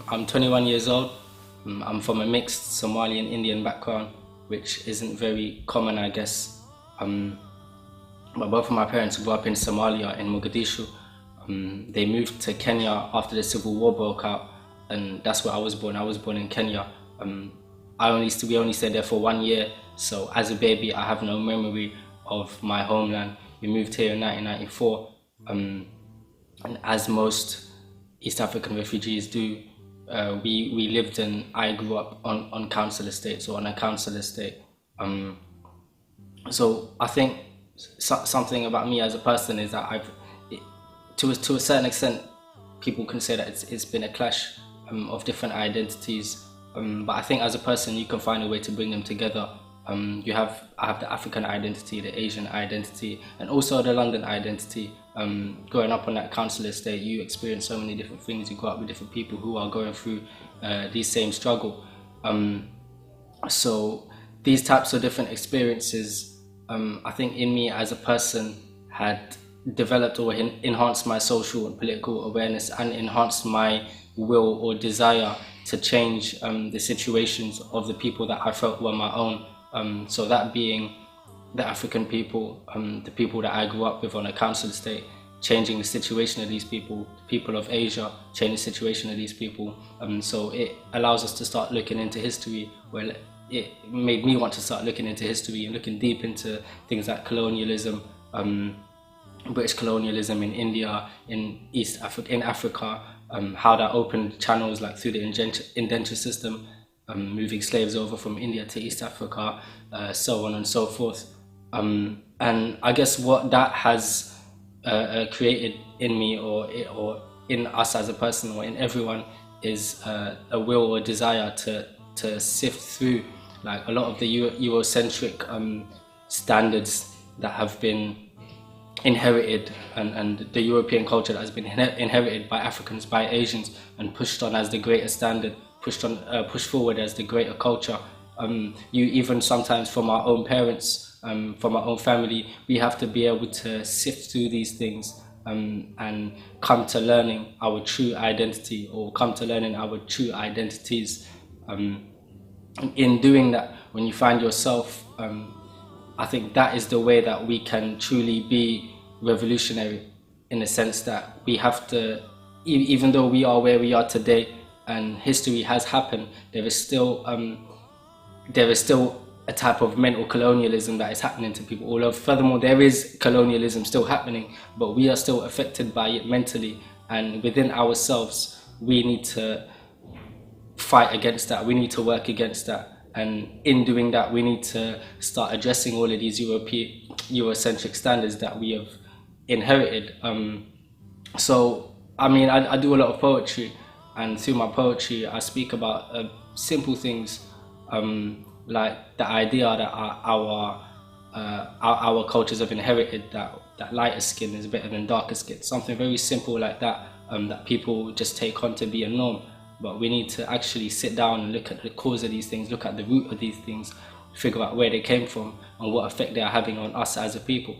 I'm 21 years old. I'm from a mixed Somali and Indian background, which isn't very common, I guess. But both of my parents grew up in Somalia, in Mogadishu. They moved to Kenya after the civil war broke out, and that's where I was born. I was born in Kenya. We only stayed there for 1 year, so as a baby, I have no memory of my homeland. We moved here in 1994, and as most East African refugees do, I grew up on council estates or on a council estate. So I think something about me as a person is that to a certain extent, people can say that it's been a clash of different identities. But I think as a person, you can find a way to bring them together. I have the African identity, the Asian identity, and also the London identity. Growing up on that council estate, you experience so many different things. You grow up with different people who are going through these same struggle. So these types of different experiences, I think in me as a person had developed or enhanced my social and political awareness and enhanced my will or desire to change the situations of the people that I felt were my own. So that being the African people, the people that I grew up with on a council estate, changing the situation of these people, the people of Asia, changing the situation of these people. So it allows us to start looking into history. Well, it made me want to start looking into history and looking deep into things like colonialism, British colonialism in India, in Africa, how that opened channels like through the indenture system, moving slaves over from India to East Africa, so on and so forth. And I guess what that has created in me or in us as a person or in everyone is a will or desire to sift through like a lot of the Eurocentric standards that have been inherited and the European culture that has been inherited by Africans, by Asians, and pushed on as the greater standard, pushed forward as the greater culture. You even sometimes from our own parents, from our own family, we have to be able to sift through these things and come to learning our true identity or come to learning our true identities. In doing that, when you find yourself, I think that is the way that we can truly be revolutionary, in the sense that we have to, even though we are where we are today and history has happened, there is still a type of mental colonialism that is happening to people. Although furthermore, there is colonialism still happening, but we are still affected by it mentally, and within ourselves, we need to fight against that. We need to work against that. And in doing that, we need to start addressing all of these Eurocentric standards that we have inherited. So, I mean, I do a lot of poetry, and through my poetry, I speak about simple things, like the idea that our cultures have inherited, that lighter skin is better than darker skin. Something very simple like that, that people just take on to be a norm. But we need to actually sit down and look at the cause of these things, look at the root of these things, figure out where they came from and what effect they are having on us as a people.